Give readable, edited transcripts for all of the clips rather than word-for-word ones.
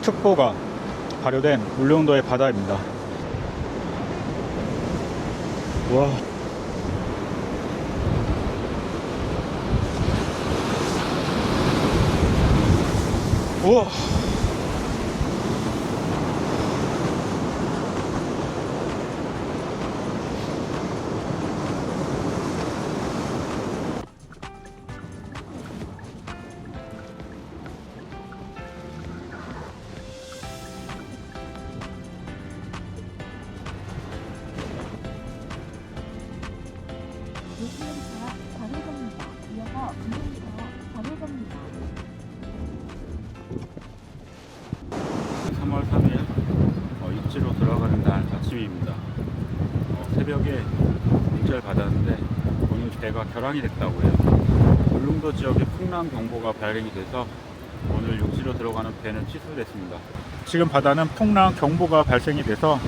특보가 발효된 울릉도의 바다입니다. 와. 우와. 좌회전입니다. 이어서 200m 좌회전입니다. 3월 3일 육지로 들어가는 날 아침입니다. 새벽에 문자를 받았는데 오늘 배가 결항이 됐다고 해요. 울릉도 지역에 풍랑 경보가 발령이 돼서 오늘 육지로 들어가는 배는 취소됐습니다. 지금 바다는 풍랑 경보가 발생이 돼서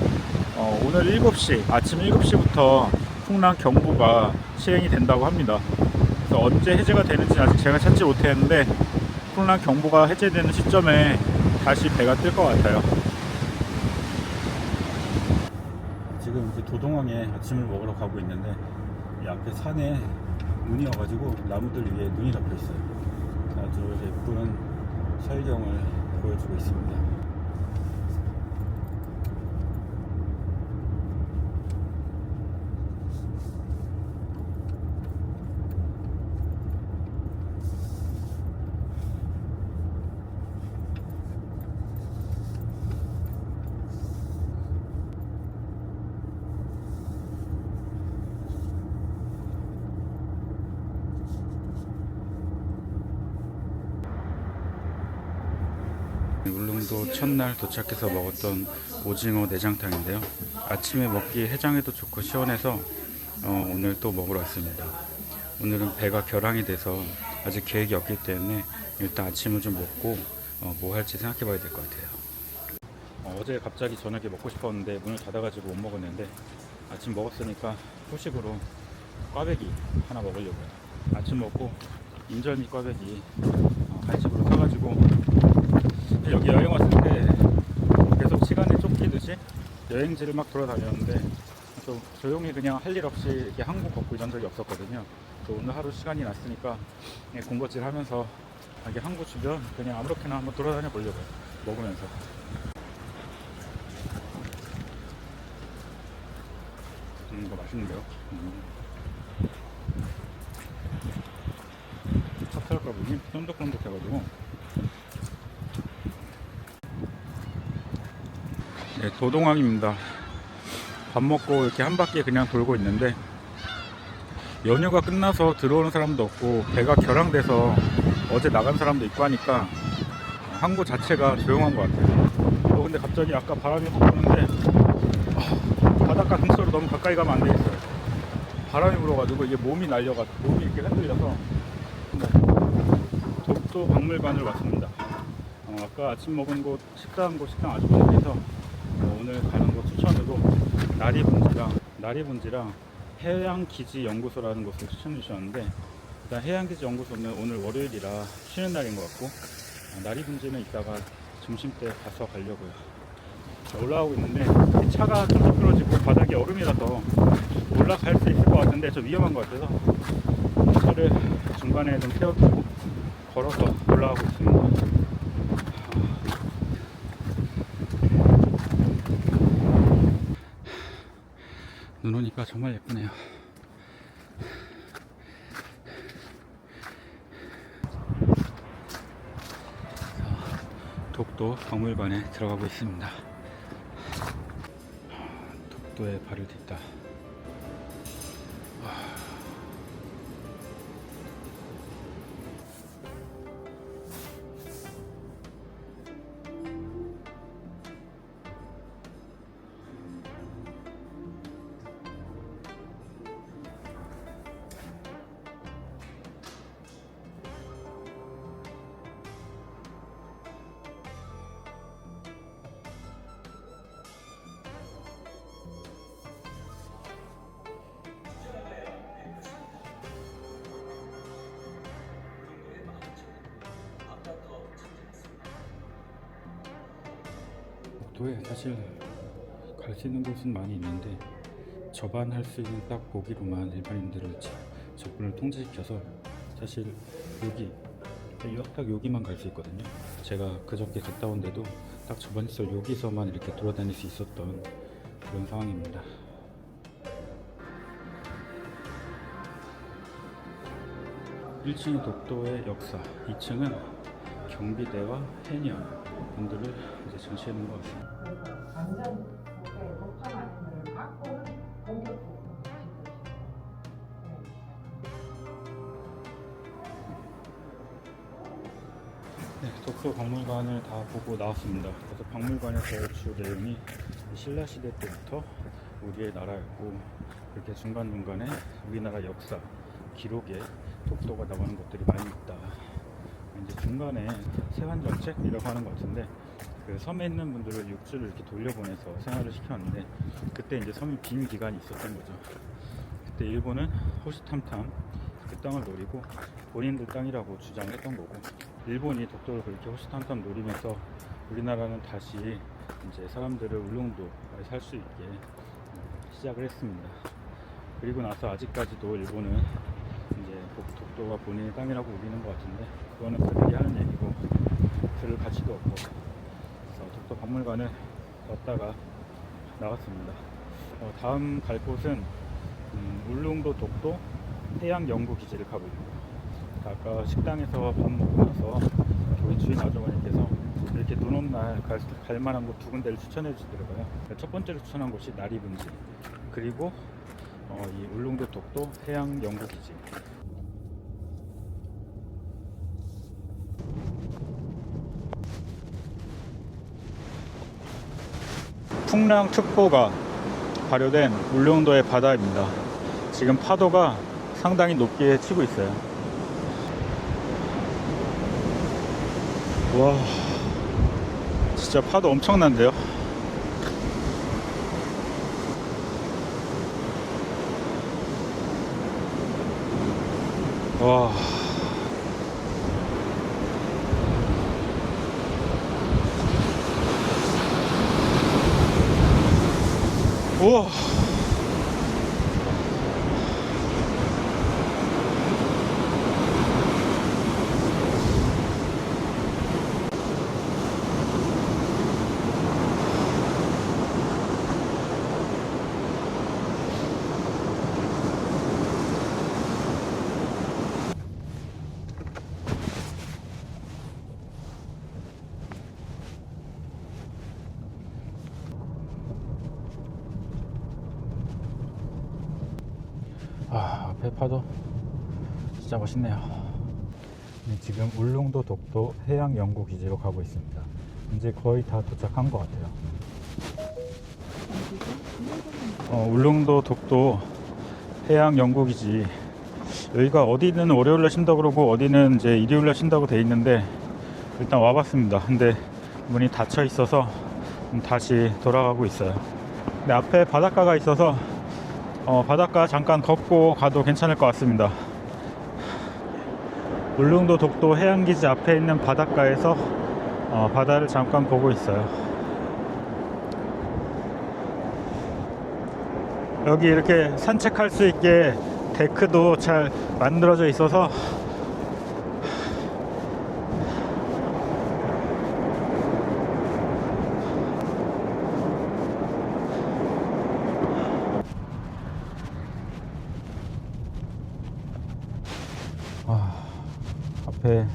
오늘 7시, 아침 7시부터 풍랑 경보가 시행이 된다고 합니다. 그래서 언제 해제가 되는지 아직 제가 찾지 못했는데 풍랑 경보가 해제되는 시점에 다시 배가 뜰 것 같아요. 지금 이제 도동항에 아침을 먹으러 가고 있는데 이 앞에 산에 눈이 와가지고 나무들 위에 눈이 덮여 있어요. 아주 예쁜 설경을 보여주고 있습니다. 울릉도 첫날 도착해서 먹었던 오징어 내장탕인데요. 아침에 먹기 해장에도 좋고 시원해서 오늘 또 먹으러 왔습니다. 오늘은 배가 결항이 돼서 아직 계획이 없기 때문에 일단 아침을 좀 먹고 뭐 할지 생각해 봐야 될 것 같아요. 어제 갑자기 저녁에 먹고 싶었는데 문을 닫아가지고 못 먹었는데 아침 먹었으니까 후식으로 꽈배기 하나 먹으려고요. 아침 먹고 인절미 꽈배기 간식으로 사가지고 여기 여행 왔을 때 계속 시간에 쫓기듯이 여행지를 막 돌아다녔는데 좀 조용히 그냥 할 일 없이 이렇게 한국 걷고 이런 적이 없었거든요. 오늘 하루 시간이 났으니까 그냥 군것질 하면서 이게 항구 주변 그냥 아무렇게나 한번 돌아다녀 보려고요. 먹으면서. 이거 맛있는데요? 찹쌀가루니 쫀득쫀득해가지고. 네, 도동항입니다. 밥 먹고 이렇게 한 바퀴 그냥 돌고 있는데 연휴가 끝나서 들어오는 사람도 없고 배가 결항돼서 어제 나간 사람도 있고 하니까 항구 자체가 조용한 것 같아요. 근데 갑자기 아까 바람이 확 부는데 바닷가 근처로 너무 가까이 가면 안 되겠어요. 바람이 불어가지고 이게 몸이 날려가지고 몸이 이렇게 흔들려서. 독도 박물관을 왔습니다. 아까 아침 먹은 곳 식사한 곳 식당 아주 분위기에서 오늘 가는 곳 추천으로 나리분지랑 해양기지 연구소라는 곳을 추천해 주셨는데 일단 해양기지 연구소는 오늘 월요일이라 쉬는 날인 것 같고 나리분지는 이따가 점심때 가서 가려고요. 올라가고 있는데 차가 좀 미끄러지고 바닥이 얼음이라서 올라갈 수 있을 것 같은데 좀 위험한 것 같아서 차를 중간에 좀 세워두고 걸어서 올라가고 있습니다. 눈 오니까 정말 예쁘네요. 독도 박물관에 들어가고 있습니다. 독도에 발을 딛다. 독도에 사실 갈 수 있는 곳은 많이 있는데 접안할 수 있는 딱 고기로만 일반인들을 접근을 통제시켜서 사실 여기 딱 여기만 갈 수 있거든요. 제가 그저께 갔다 온데도 딱 접안시설 여기서만 이렇게 돌아다닐 수 있었던 그런 상황입니다. 1층이 독도의 역사, 2층은 경비대와 해녀 분들을 이제 전시해 놓은 것 같습니다. 완전 목판 아닌 걸 막고는 공격적으로 네, 독도 박물관을 다 보고 나왔습니다. 그래서 박물관에서 주 내용이 신라시대 때부터 우리의 나라였고, 이렇게 중간중간에 우리나라 역사, 기록에 독도가 나오는 것들이 많이 있다. 이제 중간에 세환정책이라고 하는 것 같은데, 그 섬에 있는 분들을 육지를 이렇게 돌려보내서 생활을 시켰는데, 그때 이제 섬이 빈 기간이 있었던 거죠. 그때 일본은 호시탐탐 그 땅을 노리고 본인들 땅이라고 주장했던 거고, 일본이 독도를 그렇게 호시탐탐 노리면서 우리나라는 다시 이제 사람들을 울릉도에 살 수 있게 시작을 했습니다. 그리고 나서 아직까지도 일본은 이제 독도가 본인의 땅이라고 우기는 것 같은데, 그거는 그들이 하는 얘기고 들을 가치도 없고, 그래서 독도 박물관을 왔다가 나왔습니다. 다음 갈 곳은 울릉도 독도 해양연구기지를 가보려고요. 아까 식당에서 밥 먹고 나서 우리 주인 아주머니께서 이렇게 눈 온 날 갈 만한 곳 두 군데를 추천해 주더라고요. 첫 번째로 추천한 곳이 나리분지, 그리고 이 울릉도 독도 해양연구기지. 풍랑특보가 발효된 울릉도의 바다입니다. 지금 파도가 상당히 높게 치고 있어요. 와, 진짜 파도 엄청난데요? 와. 우와. 앞에 파도 진짜 멋있네요. 지금 울릉도 독도 해양연구기지로 가고 있습니다. 이제 거의 다 도착한 것 같아요. 울릉도 독도 해양연구기지, 여기가 어디는 월요일날 쉰다고 그러고 어디는 이제 일요일날 쉰다고 돼 있는데, 일단 와봤습니다. 근데 문이 닫혀 있어서 다시 돌아가고 있어요. 근데 앞에 바닷가가 있어서 바닷가 잠깐 걷고 가도 괜찮을 것 같습니다. 울릉도 독도 해양기지 앞에 있는 바닷가에서 바다를 잠깐 보고 있어요. 여기 이렇게 산책할 수 있게 데크도 잘 만들어져 있어서 앞에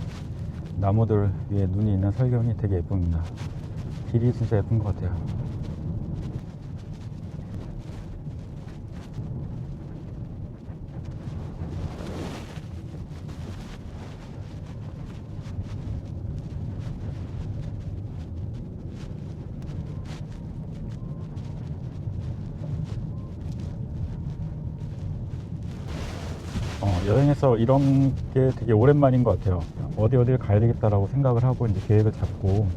나무들 위에 눈이 있는 설경이 되게 예쁩니다. 길이 진짜 예쁜 것 같아요. 여행에서 이런 게 되게 오랜만인 것 같아요. 어디를 가야 되겠다라고 생각을 하고 이제 계획을 잡고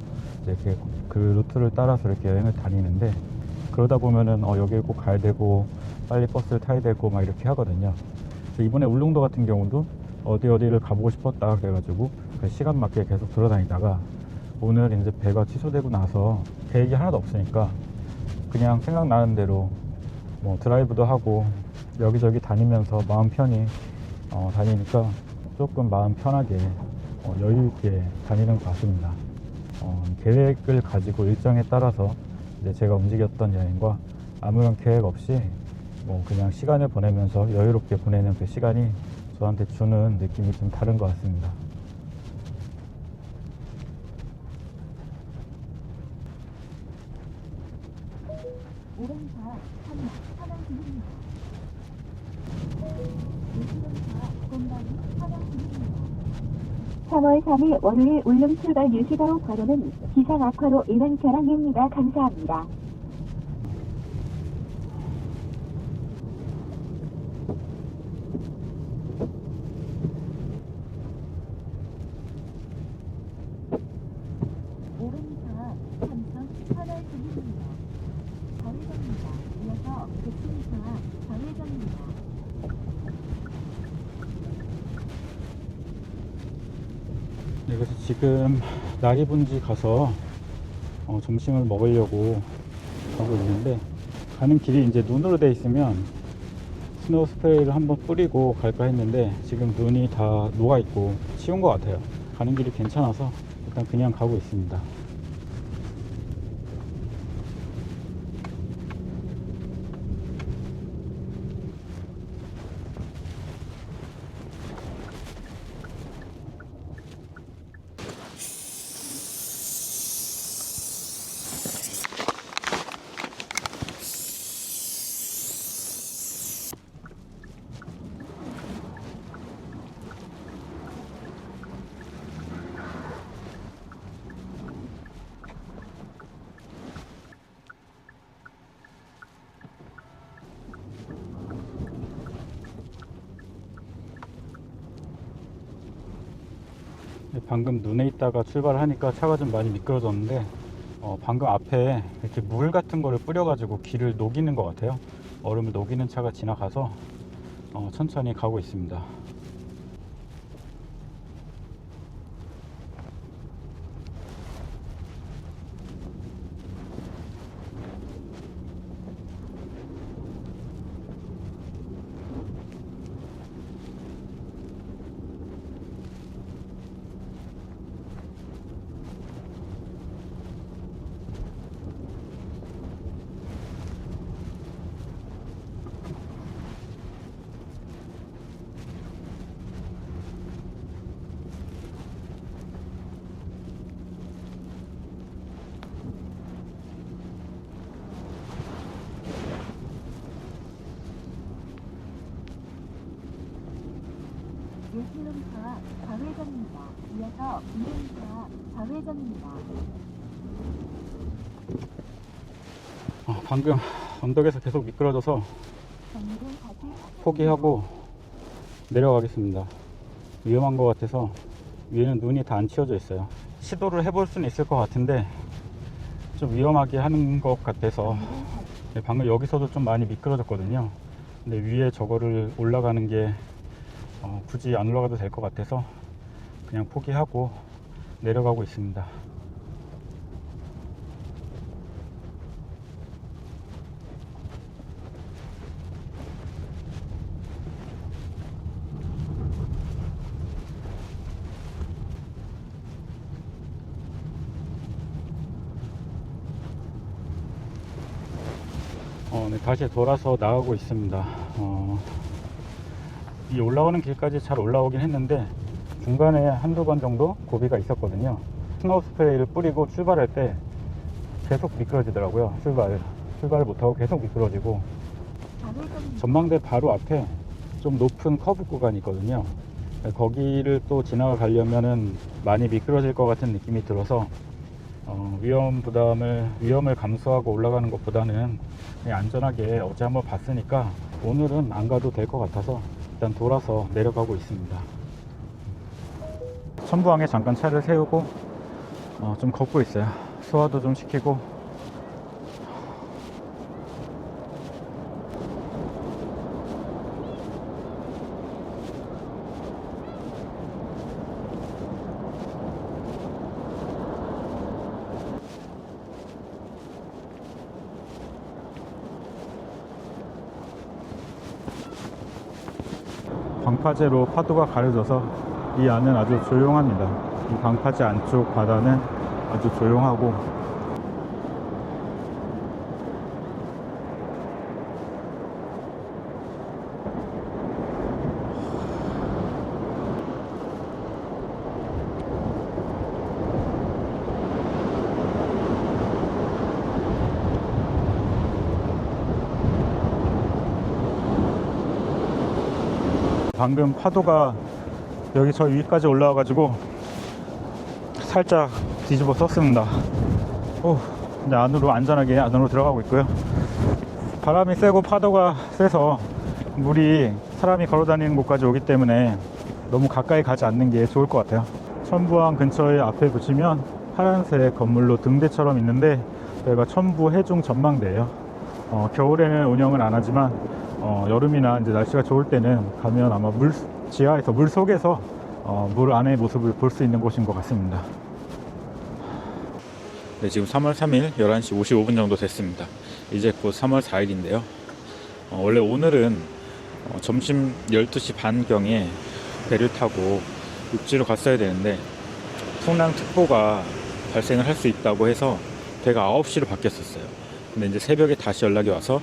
이제 그 루트를 따라서 이렇게 여행을 다니는데, 그러다 보면은 여기를 꼭 가야 되고 빨리 버스를 타야 되고 막 이렇게 하거든요. 그래서 이번에 울릉도 같은 경우도 어디를 가보고 싶었다 그래가지고 그 시간 맞게 계속 돌아다니다가 오늘 이제 배가 취소되고 나서 계획이 하나도 없으니까 그냥 생각나는 대로 뭐 드라이브도 하고 여기저기 다니면서 마음 편히 다니니까 조금 마음 편하게 여유 있게 다니는 것 같습니다. 계획을 가지고 일정에 따라서 이제 제가 움직였던 여행과 아무런 계획 없이 뭐 그냥 시간을 보내면서 여유롭게 보내는 그 시간이 저한테 주는 느낌이 좀 다른 것 같습니다. 오른사 3번 차량 중입니다. 유시동사 공방이 차량 중입니다. 3월 3일 월요일 울릉 출발 유시가로 과로는 기상 악화로 인한 결항입니다. 감사합니다. 오른사 삼성 차량 중입니다. 좌회전입니다. 이어서 백승사 좌회전입니다. 네, 그래서 지금 나리분지 가서 점심을 먹으려고 가고 있는데, 가는 길이 이제 눈으로 돼 있으면 스노우 스프레이를 한번 뿌리고 갈까 했는데 지금 눈이 다 녹아 있고 치운 것 같아요. 가는 길이 괜찮아서 일단 그냥 가고 있습니다. 방금 눈에 있다가 출발하니까 차가 좀 많이 미끄러졌는데 방금 앞에 이렇게 물 같은 거를 뿌려가지고 길을 녹이는 것 같아요. 얼음을 녹이는 차가 지나가서 천천히 가고 있습니다. 예술음사 좌회전입니다. 이어서 이름사 좌회전입니다. 방금 언덕에서 계속 미끄러져서 정밀은 다시 포기하고 내려가겠습니다. 위험한 것 같아서 위에는 눈이 다 안 치워져 있어요. 시도를 해볼 수는 있을 것 같은데 좀 위험하게 하는 것 같아서 방금 여기서도 좀 많이 미끄러졌거든요. 근데 위에 저거를 올라가는 게 굳이 안 올라가도 될 것 같아서 그냥 포기하고 내려가고 있습니다. 네, 다시 돌아서 나가고 있습니다. 이 올라오는 길까지 잘 올라오긴 했는데 중간에 한두 번 정도 고비가 있었거든요. 스노우 스프레이를 뿌리고 출발할 때 계속 미끄러지더라고요. 출발을 못하고 계속 미끄러지고, 좌회전입니다. 전망대 바로 앞에 좀 높은 커브 구간이 있거든요. 거기를 또 지나가려면은 많이 미끄러질 것 같은 느낌이 들어서 위험을 감수하고 올라가는 것보다는 그냥 안전하게 어제 한번 봤으니까 오늘은 안 가도 될 것 같아서 일단 돌아서 내려가고 있습니다. 천부항에 잠깐 차를 세우고 좀 걷고 있어요. 소화도 좀 시키고. 방파제로 파도가 가려져서 이 안은 아주 조용합니다. 이 방파제 안쪽 바다는 아주 조용하고 방금 파도가 여기 저 위까지 올라와 가지고 살짝 뒤집어 썼습니다. 이제 안전하게 안으로 들어가고 있고요. 바람이 세고 파도가 세서 물이 사람이 걸어 다니는 곳까지 오기 때문에 너무 가까이 가지 않는 게 좋을 것 같아요. 천부항 근처에 앞에 보시면 파란색 건물로 등대처럼 있는데 여기가 천부 해중 전망대예요. 겨울에는 운영을 안 하지만 여름이나 이제 날씨가 좋을 때는 가면 아마 지하에서 물 속에서 물 안의 모습을 볼 수 있는 곳인 것 같습니다. 네, 지금 3월 3일 11시 55분 정도 됐습니다. 이제 곧 3월 4일인데요. 원래 오늘은 점심 12시 반경에 배를 타고 육지로 갔어야 되는데 풍랑특보가 발생을 할 수 있다고 해서 배가 9시로 바뀌었었어요. 근데 이제 새벽에 다시 연락이 와서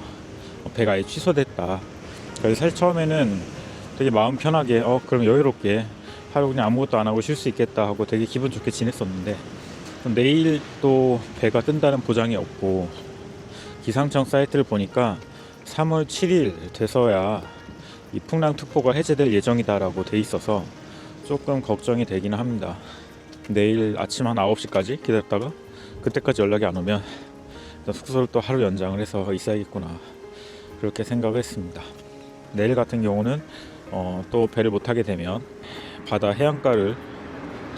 배가 아예 취소됐다. 그래서 사실 처음에는 되게 마음 편하게 그럼 여유롭게 하루 그냥 아무것도 안 하고 쉴 수 있겠다 하고 되게 기분 좋게 지냈었는데 내일 또 배가 뜬다는 보장이 없고 기상청 사이트를 보니까 3월 7일 돼서야 이 풍랑특보가 해제될 예정이다라고 돼 있어서 조금 걱정이 되기는 합니다. 내일 아침 한 9시까지 기다렸다가 그때까지 연락이 안 오면 숙소를 또 하루 연장을 해서 있어야겠구나 그렇게 생각을 했습니다. 내일 같은 경우는 또 배를 못 타게 되면 바다 해안가를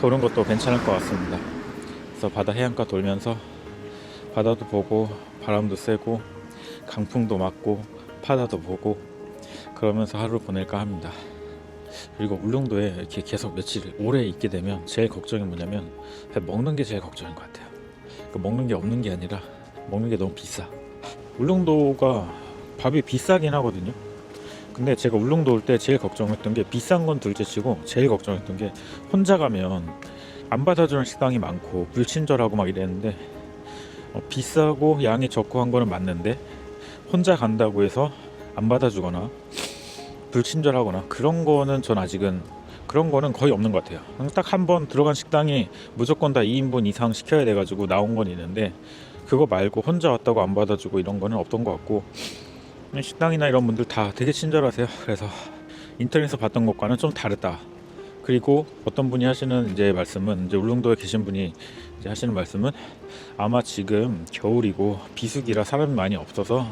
도는 것도 괜찮을 것 같습니다. 그래서 바다 해안가 돌면서 바다도 보고 바람도 쐬고 강풍도 맞고 바다도 보고 그러면서 하루를 보낼까 합니다. 그리고 울릉도에 이렇게 계속 며칠 오래 있게 되면 제일 걱정이 뭐냐면 먹는 게 제일 걱정인 것 같아요. 먹는 게 없는 게 아니라 먹는 게 너무 비싸. 울릉도가 밥이 비싸긴 하거든요. 근데 제가 울릉도 올 때 제일 걱정했던 게 비싼 건 둘째치고 제일 걱정했던 게 혼자 가면 안 받아주는 식당이 많고 불친절하고 막 이랬는데 비싸고 양이 적고 한 거는 맞는데 혼자 간다고 해서 안 받아주거나 불친절하거나 그런 거는 전 아직은 그런 거는 거의 없는 것 같아요. 딱 한 번 들어간 식당이 무조건 다 2인분 이상 시켜야 돼가지고 나온 건 있는데 그거 말고 혼자 왔다고 안 받아주고 이런 거는 없던 것 같고 식당이나 이런 분들 다 되게 친절하세요. 그래서 인터넷에서 봤던 것과는 좀 다르다. 그리고 어떤 분이 하시는 이제 말씀은 이제 울릉도에 계신 분이 이제 하시는 말씀은 아마 지금 겨울이고 비수기라 사람이 많이 없어서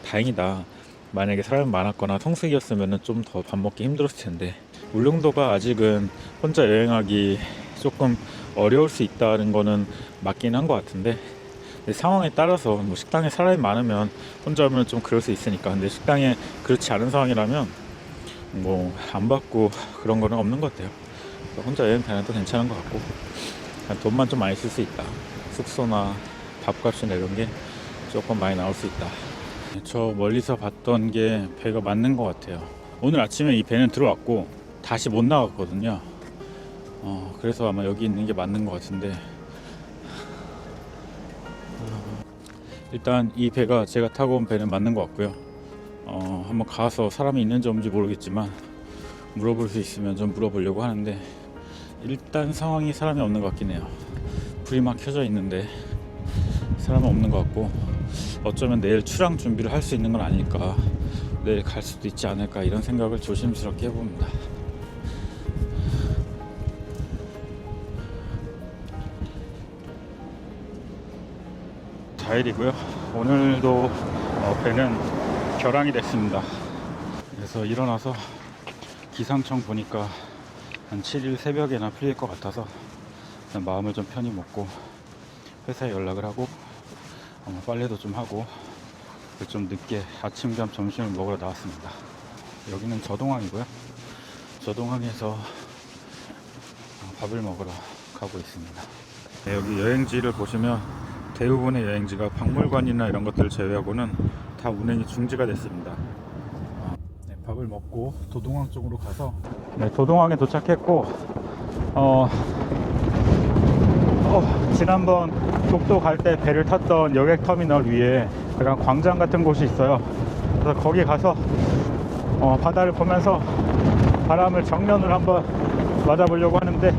다행이다. 만약에 사람이 많았거나 성수기였으면 좀 더 밥 먹기 힘들었을 텐데 울릉도가 아직은 혼자 여행하기 조금 어려울 수 있다는 거는 맞긴 한 것 같은데 상황에 따라서 뭐 식당에 사람이 많으면 혼자 오면 좀 그럴 수 있으니까 근데 식당에 그렇지 않은 상황이라면 뭐 안 받고 그런 거는 없는 것 같아요. 혼자 여행 다녀도 괜찮은 것 같고 돈만 좀 많이 쓸 수 있다. 숙소나 밥값이나 이런 게 조금 많이 나올 수 있다. 저 멀리서 봤던 게 배가 맞는 것 같아요. 오늘 아침에 이 배는 들어왔고 다시 못 나갔거든요. 그래서 아마 여기 있는 게 맞는 것 같은데 일단 이 배가 제가 타고 온 배는 맞는 것 같고요. 한번 가서 사람이 있는지 없는지 모르겠지만 물어볼 수 있으면 좀 물어보려고 하는데 일단 상황이 사람이 없는 것 같긴 해요. 불이 막 켜져 있는데 사람은 없는 것 같고 어쩌면 내일 출항 준비를 할 수 있는 건 아닐까, 내일 갈 수도 있지 않을까 이런 생각을 조심스럽게 해봅니다. 자일이고요. 오늘도 배는 결항이 됐습니다. 그래서 일어나서 기상청 보니까 한 7일 새벽에나 풀릴 것 같아서 마음을 좀 편히 먹고 회사에 연락을 하고 빨래도 좀 하고 좀 늦게 아침 겸 점심을 먹으러 나왔습니다. 여기는 저동항이고요. 저동항에서 밥을 먹으러 가고 있습니다. 네, 여기 여행지를 보시면 대부분의 여행지가 박물관이나 이런 것들을 제외하고는 다 운행이 중지가 됐습니다. 네, 밥을 밥을 먹고 도동항 쪽으로 가서 도동항에 도착했고 지난번 독도 갈 때 배를 탔던 여객터미널 위에 약간 광장 같은 곳이 있어요. 그래서 거기 가서 바다를 보면서 바람을 정면으로 한번 맞아보려고 하는데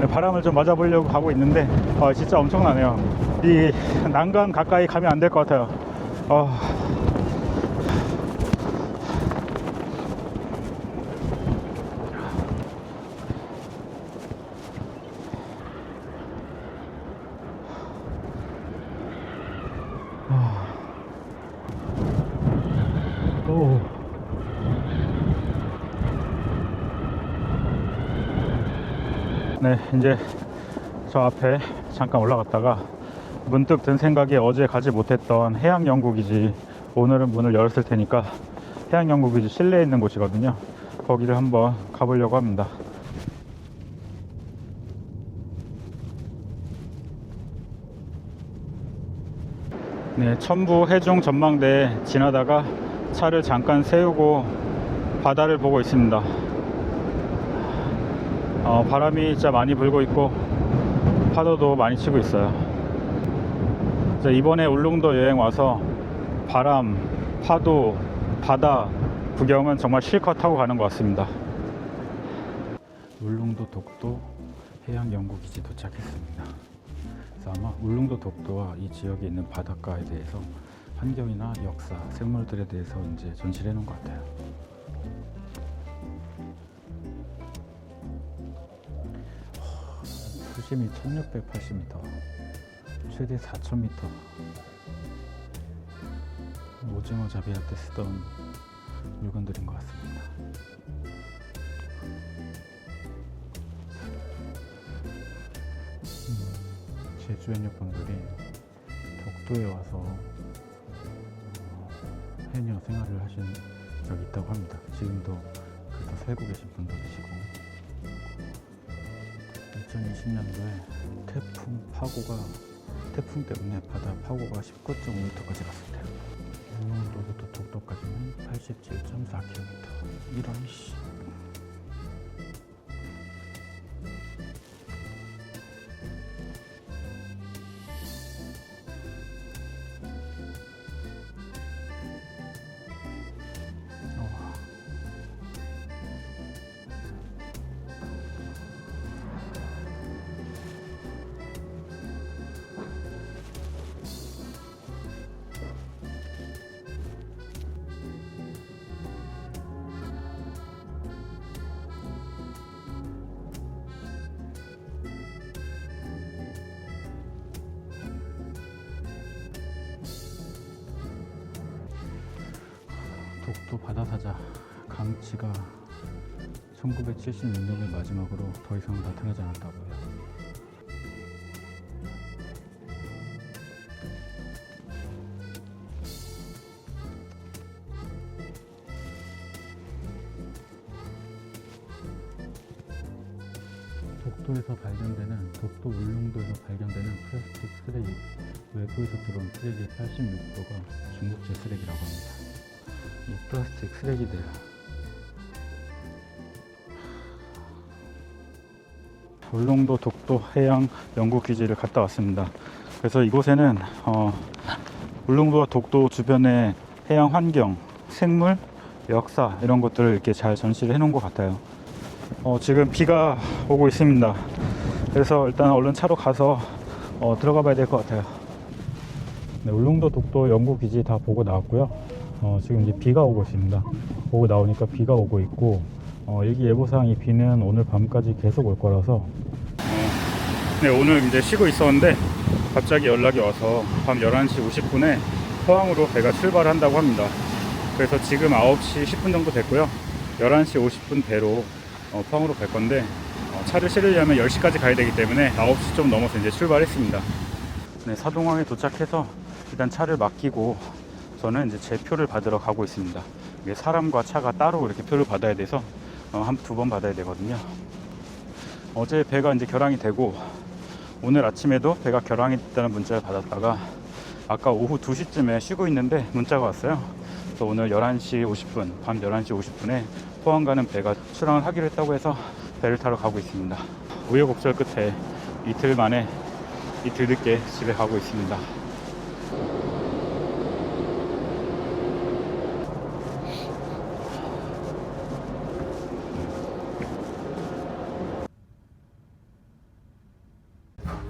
바람을 좀 맞아보려고 가고 있는데 진짜 엄청나네요. 이 난간 가까이 가면 안 될 것 같아요. 네, 이제 저 앞에 잠깐 올라갔다가 문득 든 생각이 어제 가지 못했던 해양연구기지, 오늘은 문을 열었을 테니까 해양연구기지 실내에 있는 곳이거든요. 거기를 한번 가보려고 합니다. 네, 첨부 해중 전망대 지나다가 차를 잠깐 세우고 바다를 보고 있습니다. 바람이 진짜 많이 불고 있고 파도도 많이 치고 있어요. 이번에 울릉도 여행 와서 바람, 파도, 바다 구경은 정말 실컷 하고 가는 것 같습니다. 울릉도 독도 해양연구기지 도착했습니다. 그래서 아마 울릉도 독도와 이 지역에 있는 바닷가에 대해서 환경이나 역사, 생물들에 대해서 이제 전시를 해놓은 것 같아요. 수심이 1680m, 최대 4000m. 오징어 잡이할 때 쓰던 물건들인 것 같습니다. 제주해녀분들이 독도에 와서 해녀 생활을 하신 적이 있다고 합니다. 지금도 그래서 살고 계신 분들이시고, 2020년도에 태풍 때문에 바다 파고가 19.5m까지 갔었대요. 울릉도부터 독도까지는 87.4km. 이런 씨. 독도 바다사자 강치가 1976년을 마지막으로 더 이상 나타나지 않았다고 해요. 독도에서 발견되는, 독도 울릉도에서 발견되는 플라스틱 쓰레기, 외부에서 들어온 쓰레기의 86%가 중국제 쓰레기라고 합니다. 이 플라스틱 쓰레기들, 울릉도 독도 해양 연구기지를 갔다 왔습니다. 그래서 이곳에는 울릉도와 독도 주변의 해양 환경, 생물, 역사 이런 것들을 이렇게 잘 전시를 해 놓은 것 같아요. 지금 비가 오고 있습니다. 그래서 일단 얼른 차로 가서 들어가 봐야 될 것 같아요. 네, 울릉도 독도 연구기지 다 보고 나왔고요. 지금 이제 비가 오고 있습니다. 보고 나오니까 비가 오고 있고, 일기예보상 이 비는 오늘 밤까지 계속 올 거라서 네, 오늘 이제 쉬고 있었는데 갑자기 연락이 와서 밤 11시 50분에 포항으로 배가 출발한다고 합니다. 그래서 지금 9시 10분 정도 됐고요. 11시 50분 배로 포항으로 갈 건데, 차를 실으려면 10시까지 가야 되기 때문에 9시 좀 넘어서 이제 출발했습니다. 네, 사동항에 도착해서 일단 차를 맡기고 저는 이제 제 표를 받으러 가고 있습니다. 이게 사람과 차가 따로 이렇게 표를 받아야 돼서 두 번 받아야 되거든요. 어제 배가 이제 결항이 되고 오늘 아침에도 배가 결항이 됐다는 문자를 받았다가 아까 오후 2시쯤에 쉬고 있는데 문자가 왔어요. 그래서 오늘 11시 50분, 밤 11시 50분에 포항 가는 배가 출항을 하기로 했다고 해서 배를 타러 가고 있습니다. 우여곡절 끝에 이틀 만에 이틀 늦게 집에 가고 있습니다.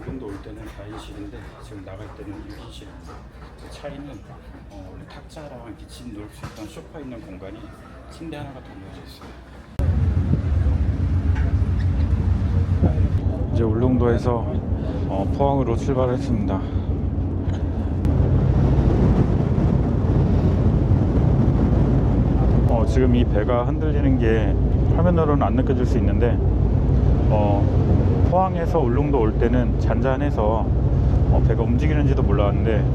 울릉도 올 때는 4인실인데 지금 나갈 때는 6인실입니다. 차이는 원래 탁자랑 이렇게 짐 놓을 수 있던 소파 있는 공간이 침대 하나가 더 놓여져 있어요. 이제 울릉도에서 포항으로 출발했습니다. 지금 이 배가 흔들리는 게 화면으로는 안 느껴질 수 있는데 포항에서 울릉도 올 때는 잔잔해서 배가 움직이는지도 몰랐는데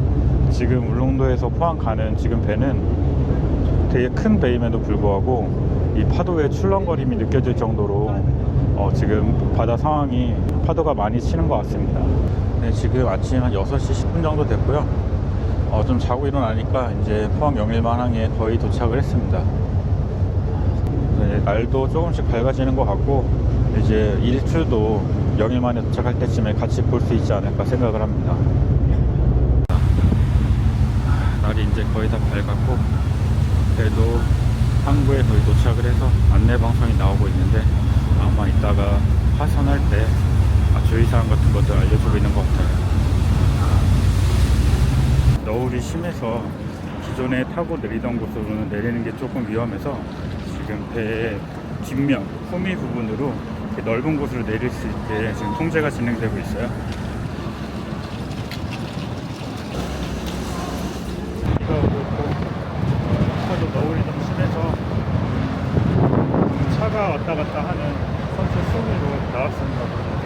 지금 울릉도에서 포항 가는 지금 배는 되게 큰 배임에도 불구하고 이 파도의 출렁거림이 느껴질 정도로 지금 바다 상황이 파도가 많이 치는 것 같습니다. 네, 지금 아침 한 6시 10분 정도 됐고요. 좀 자고 일어나니까 이제 포항 영일만항에 거의 도착을 했습니다. 네, 날도 조금씩 밝아지는 것 같고 이제 일출도 영일만에 도착할 때쯤에 같이 볼 수 있지 않을까 생각을 합니다. 날이 이제 거의 다 밝았고 배도 항구에 거의 도착을 해서 안내 방송이 나오고 있는데 아마 이따가 하선할 때 주의사항 같은 것들 알려주고 있는 것 같아요. 너울이 심해서 기존에 타고 내리던 곳으로는 내리는 게 조금 위험해서 지금 배의 뒷면, 후미 부분으로 넓은 곳으로 내릴 수 있게 지금 통제가 진행되고 있어요. 비가 오고 있고 하도 너울이 좀 심해서 차가 왔다 갔다 하는 선수 수미로 나왔습니다.